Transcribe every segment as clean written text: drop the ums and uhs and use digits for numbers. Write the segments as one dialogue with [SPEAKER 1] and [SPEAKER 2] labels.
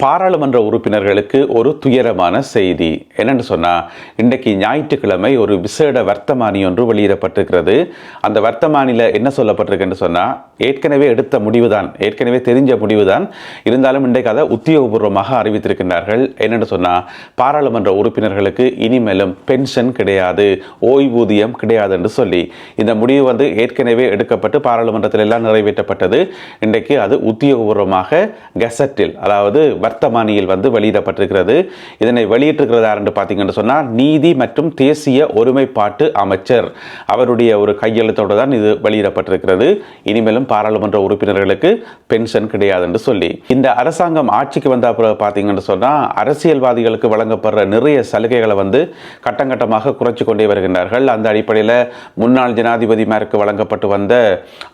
[SPEAKER 1] பாராளுமன்ற உறுப்பினர்களுக்கு ஒரு துயரமான செய்தி. என்னென்னு சொன்னால், இன்றைக்கு ஞாயிற்றுக்கிழமை ஒரு விசேட வர்த்தமானி ஒன்று வெளியிடப்பட்டிருக்கிறது. அந்த வர்த்தமானியில் என்ன சொல்லப்பட்டிருக்குன்னு சொன்னால், ஏற்கனவே எடுத்த முடிவு தான், ஏற்கனவே தெரிஞ்ச முடிவு தான், இருந்தாலும் இன்றைக்கு அதை உத்தியோகபூர்வமாக அறிவித்திருக்கின்றார்கள். என்னென்னு சொன்னால், பாராளுமன்ற உறுப்பினர்களுக்கு இனிமேலும் பென்ஷன் கிடையாது, ஓய்வூதியம் கிடையாது என்று சொல்லி இந்த முடிவு ஏற்கனவே எடுக்கப்பட்டு பாராளுமன்றத்தில் எல்லாம் நிறைவேற்றப்பட்டது. இன்றைக்கு அது உத்தியோகபூர்வமாக கெசட்டில், அதாவது வர்த்தமானியில் வெளியிடப்பட்டிருக்கிறது. இதனை வெளியிட்டிருக்கிறது யார் என்று பார்த்தீங்கன்னு சொன்னால், நீதி மற்றும் தேசிய ஒருமைப்பாட்டு அமைச்சர் அவருடைய ஒரு கையெழுத்தோடு தான் இது வெளியிடப்பட்டிருக்கிறது. இனிமேலும் பாராளுமன்ற உறுப்பினர்களுக்கு பென்ஷன் கிடையாது என்று சொல்லி, இந்த அரசாங்கம் ஆட்சிக்கு வந்த அப்புறம் பார்த்தீங்கன்னு சொன்னால், அரசியல்வாதிகளுக்கு வழங்கப்படுற நிறைய சலுகைகளை கட்டங்கட்டமாக குறைச்சி கொண்டே வருகின்றார்கள். அந்த அடிப்படையில் முன்னாள் ஜனாதிபதிமாருக்கு வழங்கப்பட்டு வந்த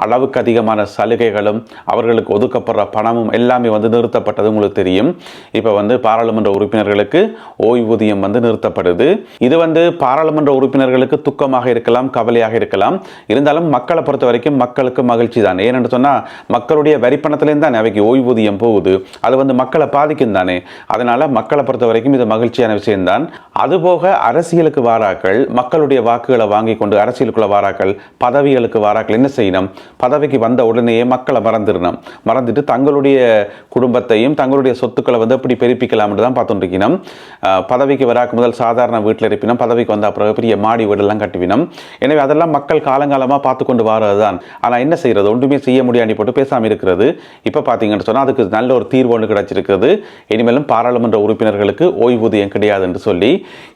[SPEAKER 1] அளவுக்கு அதிகமான சலுகைகளும் அவர்களுக்கு ஒதுக்கப்படுற பணமும் எல்லாமே நிறுத்தப்பட்டது உங்களுக்கு தெரியும். இப்ப பாராளுமன்ற உறுப்பினர்களுக்கு ஓய்வூதியம் நிறுத்தப்படுது. இது பாராளுமன்ற உறுப்பினர்களுக்கு துக்கமாக இருக்கலாம், கவலையாக இருக்கலாம். இருந்தாலும் மக்களை பொறுத்த வரைக்கும் மக்களுக்கு மகிழ்ச்சி தான். ஏனென்று சொன்னா, மக்களுடைய வரிப்பணத்திலேருந்து தான் அவைக்கு ஓய்வூதியம் போகுது. அது மக்களை பாதிக்கும் தானே. அதனால மக்களை பொறுத்த வரைக்கும் இது மகிழ்ச்சியான விஷயம்தான். அதுபோக அரசியலுக்கு வாராக்கள், மக்களுடைய வாக்குகளை வாங்கி கொண்டு அரசியலுக்குள்ள வாராக்கள், பதவிகளுக்கு வாராக்கள் என்ன செய்யணும்? பதவிக்கு வந்த உடனேயே மக்களை மறந்துட்டு தங்களுடைய குடும்பத்தையும் தங்களுடைய சொத்துக்களை எப்படி பெருப்பிக்கலாம் தான் பார்த்துட்டு இருக்கணும். பதவிக்கு வராக்கு முதல் சாதாரண வீட்டில் இருப்பினும், பதவிக்கு வந்த அப்புறம் பெரிய மாடி வீடெல்லாம் கட்டுவினோம். எனவே அதெல்லாம் மக்கள் காலங்காலமாக பார்த்து கொண்டு வரது தான். ஆனால் என்ன செய்யறது, ஒன்றுமே செய்ய முடியாது போட்டு பேசாமல் இருக்கிறது. இப்போ பார்த்தீங்கன்னு சொன்னால், அதுக்கு நல்ல ஒரு தீர்வு ஒன்று கிடைச்சிருக்கிறது. இனிமேலும் பாராளுமன்ற உறுப்பினர்களுக்கு ஓய்வூதியம் கிடையாது என்று சொல்லி,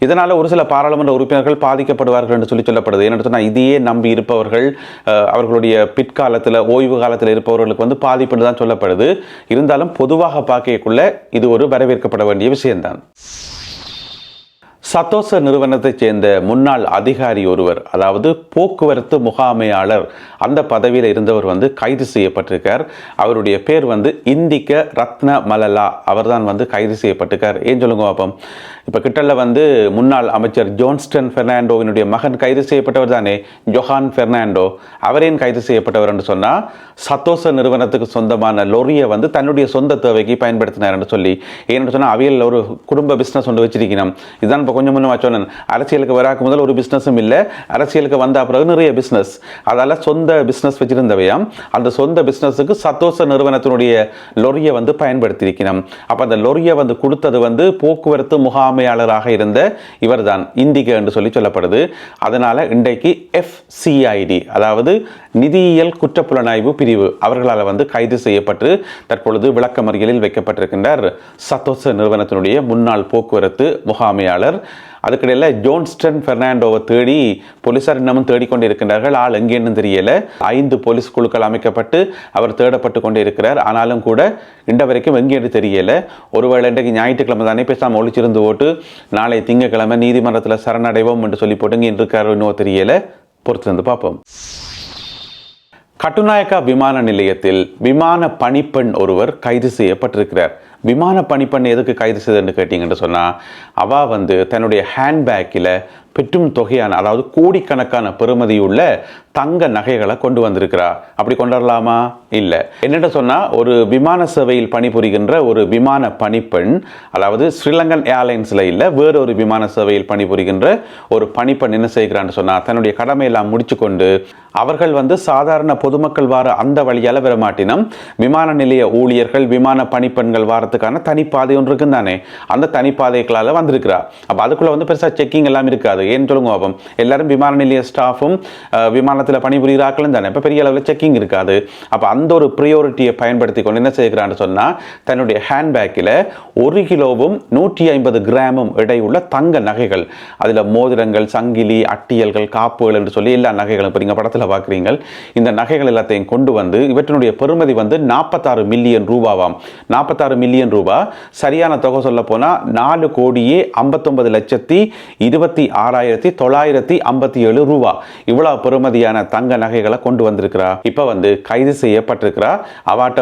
[SPEAKER 1] இதனால் ஒரு சில பாராளுமன்ற உறுப்பினர்கள் பாதிக்கப்படுவார்கள் என்று சொல்லப்படுது. என்னென்னு சொன்னால், இதையே நம்பி இருப்பவர்கள், அவர்களுடைய பிற்காலத்தில் ஓய்வு காலத்தில் இருப்பவர்களுக்கு பாதிப்பு தான் சொல்லப்படுது. இருந்தாலும் பொதுவாக பார்க்கக்குள்ள இது ஒரு வரவேற்கப்பட வேண்டிய விஷயம்தான். சத்தோச நிறுவனத்தைச் சேர்ந்த முன்னாள் அதிகாரி ஒருவர், அதாவது போக்குவரத்து முகாமையாளர், அந்த பதவியில் இருந்தவர் கைது செய்யப்பட்டிருக்கார். அவருடைய பேர் இந்திக்க ரத்ன மலலா. அவர் தான் கைது செய்யப்பட்டிருக்கார். ஏன் சொல்லுங்க பாப்போம். இப்போ கிட்டல முன்னாள் அமைச்சர் ஜோன்ஸ்டன் பெர்னாண்டோவினுடைய மகன் கைது செய்யப்பட்டவர் தானே, ஜொஹான் பெர்னாண்டோ. அவரேன் கைது செய்யப்பட்டவர் என்று சொன்னால், சத்தோச நிறுவனத்துக்கு சொந்தமான லொரியை தன்னுடைய சொந்த தேவைக்கு பயன்படுத்தினார் என்று சொல்லி. ஏன்னு சொன்னால், அவையில் ஒரு குடும்ப பிஸ்னஸ் ஒன்று வச்சிருக்கணும். இதுதான் இப்போ கொஞ்சம் முன்னே சொன்னேன். அரசியலுக்கு வராக்கு முதல் ஒரு பிஸ்னஸும் இல்லை, அரசியலுக்கு வந்த பிறகு நிறைய பிஸ்னஸ். அதால் சொந்த பிஸ்னஸ் வச்சிருந்தவையாம். அந்த சொந்த பிஸ்னஸுக்கு சத்தோச நிறுவனத்தினுடைய லொரியை பயன்படுத்தியிருக்கணும். அப்போ அந்த லொரியை கொடுத்தது போக்குவரத்து முகாமையாளராக இருந்த இவர் தான், இந்திக என்று சொல்லப்படுது. அதனால இன்றைக்கு FCID, அதாவது நிதியியல் குற்றப்புலனாய்வு பிரிவு, அவர்களால் கைது செய்யப்பட்டு தற்பொழுது விளக்கமறியலில் வைக்கப்பட்டிருக்கின்றார் சத்தோச நிறுவனத்தினுடைய முன்னாள் போக்குவரத்து முகாமையாளர். அதுக்கிடையில் ஜோன்ஸ்டன் பெர்னாண்டோவை தேடி போலீசார் இன்னமும் தேடிக்கொண்டு இருக்கின்றார்கள். ஆள் எங்கேன்னு தெரியல. 5 போலீஸ் குழுக்கள் அமைக்கப்பட்டு அவர் தேடப்பட்டு கொண்டே இருக்கிறார். ஆனாலும் கூட இன்ற வரைக்கும் எங்கேன்னு தெரியல. ஒருவேளை இன்றைக்கு ஞாயிற்றுக்கிழமை தானே பேசாமல் ஒழிச்சிருந்து போட்டு நாளை திங்கக்கிழமை நீதிமன்றத்தில் சரணடைவோம் என்று சொல்லி போட்டு இங்கே இருக்காரு இன்னும் தெரியல. பொறுத்திருந்து பார்ப்போம். கட்டுநாயக்கா விமான நிலையத்தில் விமான பணிப்பெண் ஒருவர் கைது செய்யப்பட்டிருக்கிறார். விமான பணிப்பெண் எதுக்கு கைது செய்தன்னு கேட்டீங்கன்னு சொன்னால், அவள் தன்னுடைய ஹேண்ட்பேக்கில் பெற்றும் தொகையான, அதாவது கோடிக்கணக்கான பெறுமதியுள்ள தங்க நகைகளை கொண்டு வந்திருக்கிறா. அப்படி கொண்டு வரலாமா? இல்லை. என்னென்னு சொன்னால், ஒரு விமான சேவையில் பணிபுரிகின்ற ஒரு விமான பணிப்பெண், அதாவது ஸ்ரீலங்கன் ஏர்லைன்ஸில் இல்லை, வேறொரு விமான சேவையில் பணிபுரிகின்ற ஒரு பணிப்பெண் என்ன செய்கிறான்னு சொன்னால், தன்னுடைய கடமையெல்லாம் முடிச்சு கொண்டு அவர்கள் சாதாரண பொதுமக்கள் வார அந்த வழியால் வரமாட்டினம், விமான நிலைய ஊழியர்கள், விமான பணிப்பெண்கள் வாரத்துக்கான தனிப்பாதை ஒன்று இருக்குன்னு தானே, அந்த தனிப்பாதைகளால் வந்திருக்கிறா. அப்போ அதுக்குள்ளே பெருசாக செக்கிங் எல்லாம் இருக்காது. ஏன்னு சொல்லுங்க பாப்போம். எல்லாரும் விமான நிலைய ஸ்டாஃபும் விமானத்தில் பணிபுரிகிறார்களும் தானே, இப்போ பெரிய அளவில் செக்கிங் இருக்காது. அப்போ அந்த ஒரு ப்ரியோரிட்டியை பயன்படுத்தி கொண்டு என்ன செய்கிறான்னு சொன்னால், தன்னுடைய ஹேண்ட்பேக்கில் 1 கிலோவும் 150 கிராமும் இடையுள்ள தங்க நகைகள், அதில் மோதிரங்கள், சங்கிலி, அட்டியல்கள், காப்புகள் என்று சொல்லி எல்லா நகைகளும் இப்போ நீங்கள் படத்தில் பார்க்குறீங்க. இந்த நகைகள் எல்லாத்தையும் கொண்டு இவற்றினுடைய பெறுமதி 46 மில்லியன் ரூபாவாம். 46 மில்லியன் ரூபா, சரியான தொகை சொல்ல போனால் 4,59,26,957 ரூபா. இவ்வளவு பெறுமதியான தங்க நகைகளை கொண்டு வந்திருக்கிறா. இப்ப கைது செய்யப்பட்டிருக்கிறா. அவாட்ட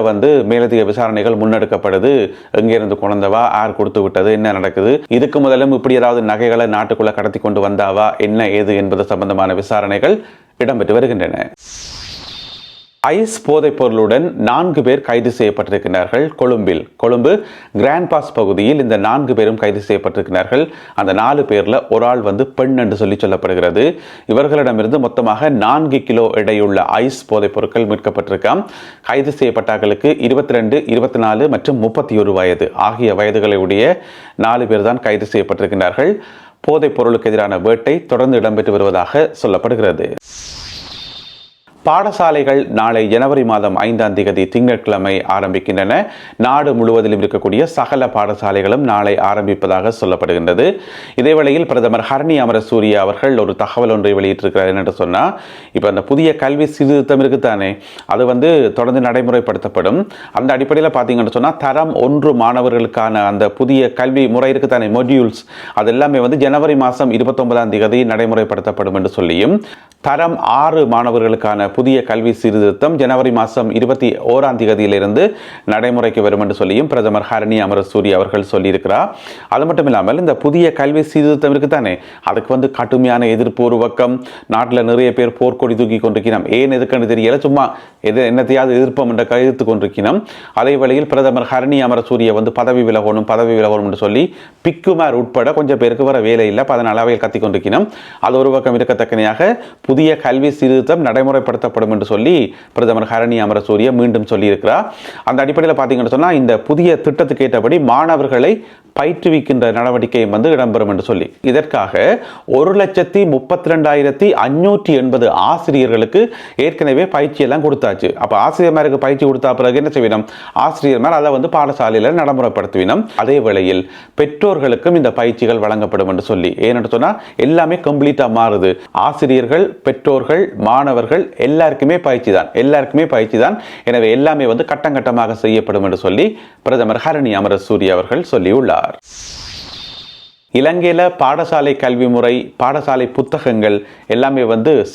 [SPEAKER 1] மேலதிக விசாரணைகள் முன்னெடுக்கப்படுது. எங்கிருந்து கொண்டவா, யார் கொடுத்து விட்டது, என்ன நடக்குது, இதுக்கு முதலும் இப்படி ஏதாவது நகைகளை நாட்டுக்குள்ள கடத்தி கொண்டு வந்தாவா, என்ன ஏது என்பது சம்பந்தமான விசாரணைகள் இடம்பெற்று வருகின்றன. ஐஸ் போதைப் பொருளுடன் 4 பேர் கைது செய்யப்பட்டிருக்கிறார்கள். கொழும்பு கிராண்ட் பாஸ் பகுதியில் இந்த 4 பேரும் கைது செய்யப்பட்டிருக்கிறார்கள். அந்த 4 பேர்ல ஒரு ஆள் பெண் என்று சொல்லப்படுகிறது. இவர்களிடமிருந்து மொத்தமாக 4 கிலோ எடையுள்ள ஐஸ் போதைப் பொருட்கள் மீட்கப்பட்டிருக்காம். கைது செய்யப்பட்டவர்களுக்கு 22, 24 மற்றும் 31 வயது ஆகிய வயதுகளை உடைய 4 பேர் தான் கைது செய்யப்பட்டிருக்கிறார்கள். போதைப் பொருளுக்கு எதிரான வேட்டை தொடர்ந்து இடம்பெற்று வருவதாக சொல்லப்படுகிறது. பாடசாலைகள் நாளை ஜனவரி மாதம் 5ஆம் தேதி திங்கட்கிழமை ஆரம்பிக்கின்றன. நாடு முழுவதிலும் இருக்கக்கூடிய சகல பாடசாலைகளும் நாளை ஆரம்பிப்பதாக சொல்லப்படுகின்றது. இதேவேளையில் பிரதமர் ஹரணி அமரசூரிய அவர்கள் ஒரு தகவல் ஒன்றை வெளியிட்டிருக்கிறார். என்று சொன்னால், இப்போ அந்த புதிய கல்வி சீர்திருத்தம் இருக்குத்தானே, அது தொடர்ந்து நடைமுறைப்படுத்தப்படும். அந்த அடிப்படையில் பார்த்தீங்கன்னு சொன்னால், தரம் 1 மாணவர்களுக்கான அந்த புதிய கல்வி முறை இருக்குத்தானே, மொடியூல்ஸ், அது எல்லாமே ஜனவரி மாதம் 29ஆம் தேதி நடைமுறைப்படுத்தப்படும் என்று சொல்லியும், தரம் 6 மாணவர்களுக்கான புதிய கல்வி சீர்திருத்தம் ஜனவரி மாதம் 21ஆம் தேதியிலிருந்து நடைமுறைக்கு வரும் என்று சொல்லியும் பிரதமர் ஹரணி அமரசூரிய அவர்கள் சொல்லியிருக்கிறார். அது மட்டும் இல்லாமல் இந்த புதிய கல்வி சீர்திருத்தம் இருக்குதானே, அதுக்கு கடுமையான எதிர்ப்பு ஒரு பக்கம். நாட்டில் நிறைய பேர் போர்க்கொடி தூக்கி கொண்டிருக்கிறோம். ஏன் எதுக்குன்னு தெரியல, சும்மா என்னத்தையாவது எதிர்ப்போம் என்ற கையெழுத்து கொண்டிருக்கிறோம். அதே வேளையில் பிரதமர் ஹரணி அமரசூரிய பதவி விலகணும் என்று சொல்லி பிக்குமார் உட்பட கொஞ்சம் பேருக்கு வர வேலை இல்லை, அதனால் அவையில் கத்திக் கொண்டிருக்கிறோம். அது ஒரு பக்கம் இருக்கத்தக்கனையாக புதிய கல்வி சீர்திருத்தம் நடைமுறைப்படுத்தப்படும் என்று சொல்லி பிரதமர் ஹரணி அமரசூரிய மீண்டும் சொல்லியிருக்கிறார். அந்த அடிப்படையில் பார்த்தீங்கன்னு சொன்னால், இந்த புதிய திட்டத்துக்கு ஏற்றபடி மாணவர்களை பயிற்றுவிக்கின்ற நடவடிக்கையும் இடம்பெறும் என்று சொல்லி, இதற்காக 1,32,580 ஆசிரியர்களுக்கு ஏற்கனவே பயிற்சி எல்லாம் கொடுத்தாச்சு. அப்போ ஆசிரியர்மாருக்கு பயிற்சி கொடுத்தா பிறகு என்ன செய்யணும், ஆசிரியர்மார் அதை பாடசாலையில் நடைமுறைப்படுத்துவினோம். அதே வேளையில் பெற்றோர்களுக்கும் இந்த பயிற்சிகள் வழங்கப்படும் என்று சொல்லி, ஏன்னு சொன்னால் எல்லாமே கம்ப்ளீட்டாக மாறுது. ஆசிரியர்கள், பெற்றோர்கள், மாணவர்கள் எல்லாருக்குமே பயிற்சி தான். எனவே எல்லாமே கட்டம் கட்டமாக செய்யப்படும் என்று சொல்லி பிரதமர் ஹரணி அமரசூரிய அவர்கள் சொல்லியுள்ளார். இலங்கையில் பாடசாலை கல்வி முறை, பாடசாலை புத்தகங்கள் எல்லாமே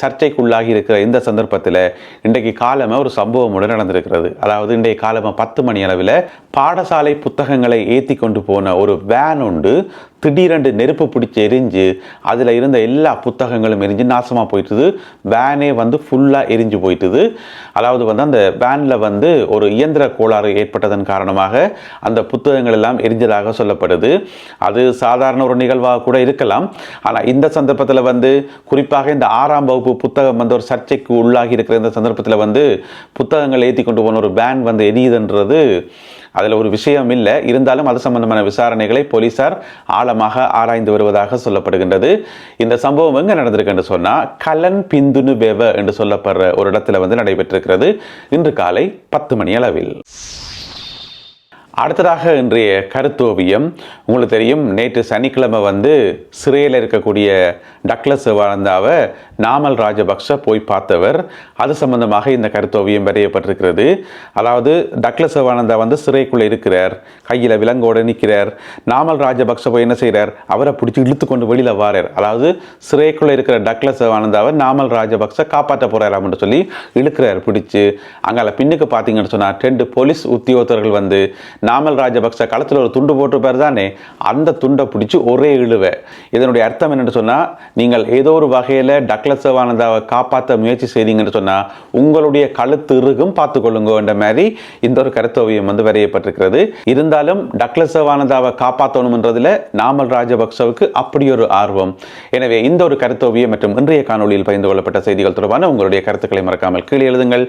[SPEAKER 1] சர்ச்சைக்குள்ளாகி இருக்கிற இந்த சந்தர்ப்பத்தில் இன்றைக்கு காலமாக ஒரு சம்பவம் நடந்திருக்கிறது. அதாவது இன்றைய காலமாக 10 மணி அளவில் பாடசாலை புத்தகங்களை ஏற்றி கொண்டு போன ஒரு வேன் உண்டு திடீரென்று நெருப்பு பிடிச்சி எரிஞ்சு அதில் இருந்த எல்லா புத்தகங்களும் எரிஞ்சு நாசமாக போயிட்டுது. வேனே ஃபுல்லாக எரிஞ்சு போயிட்டுது. அதாவது அந்த வேனில் ஒரு இயந்திர கோளாறு ஏற்பட்டதன் காரணமாக அந்த புத்தகங்கள் எல்லாம் எரிஞ்சதாக சொல்லப்படுது. அது சாதாரண ஒரு நிகழ்வாக கூட இருக்கலாம். ஆனால் இந்த சந்தர்ப்பத்தில் குறிப்பாக இந்த 6ஆம் வகுப்பு புத்தகம் ஒரு சர்ச்சைக்கு உள்ளாகி இருக்கிற இந்த சந்தர்ப்பத்தில் புத்தகங்கள் ஏற்றி கொண்டு போன ஒரு வேன் எரியுதுன்றது அதில் ஒரு விஷயம் இல்லை. இருந்தாலும் அது சம்பந்தமான விசாரணைகளை போலீசார் ஆழமாக ஆராய்ந்து வருவதாக சொல்லப்படுகின்றது. இந்த சம்பவம் எங்கே நடந்திருக்கு என்று சொன்னால், கலன் பிந்துனு வெவ என்று சொல்லப்படுற ஒரு இடத்துல நடைபெற்றிருக்கிறது இன்று காலை 10 மணி அளவில். அடுத்ததாக இன்றைய கருத்தோவியம். உங்களுக்கு தெரியும், நேற்று சனிக்கிழமை சிறையில் இருக்கக்கூடிய டக்ளஸ் சிவானந்தாவை நாமல் ராஜபக்ஷ போய் பார்த்தவர். அது சம்பந்தமாக இந்த கருத்தோவியம் வரையப்பட்டிருக்கிறது. அதாவது டக்ளஸ் சிவானந்தா சிறைக்குள்ளே இருக்கிறார், கையில் விலங்கோடு நிற்கிறார். நாமல் ராஜபக்ஷ போய் என்ன செய்கிறார், அவரை பிடிச்சி இழுத்து கொண்டு வெளியில் வாரார். அதாவது சிறைக்குள்ளே இருக்கிற டக்ளஸ் சிவானந்தாவை நாமல் ராஜபக்ஷ காப்பாற்ற போகிறார் என்று சொல்லி இழுக்கிறார் பிடிச்சு. அங்கே பின்னுக்கு பார்த்தீங்கன்னு சொன்னால் 2 போலீஸ் உத்தியோகத்தர்கள் நாமல் ராஜபக்ஷ களத்தில் ஒரு துண்டு போட்டிருப்பார் தானே, அந்த துண்டை பிடிச்சி ஒரே இழுவை. இதனுடைய அர்த்தம் என்னென்னு சொன்னால், நீங்கள் ஏதோ ஒரு வகையில் டக்ளஸ் சிவானந்தாவை காப்பாற்ற முயற்சி செய்தீங்கன்னு சொன்னால் உங்களுடைய கழுத்து இறுகும், பார்த்துக்கொள்ளுங்க என்ற மாதிரி இந்த ஒரு கருத்தோவியம் வரையப்பட்டிருக்கிறது. இருந்தாலும் டக்ளஸ் சிவானந்தாவை காப்பாற்றணும்ன்றதில் நாமல் ராஜபக்ஷவுக்கு அப்படி ஒரு ஆர்வம். எனவே இந்த ஒரு கருத்தோவியம் மற்றும் இன்றைய காணொலியில் பகிர்ந்து கொள்ளப்பட்ட செய்திகள் தொடர்பான உங்களுடைய கருத்துக்களை மறக்காமல் கீழே எழுதுங்கள்.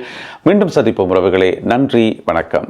[SPEAKER 1] மீண்டும் சந்திப்போம் உறவுகளே. நன்றி, வணக்கம்.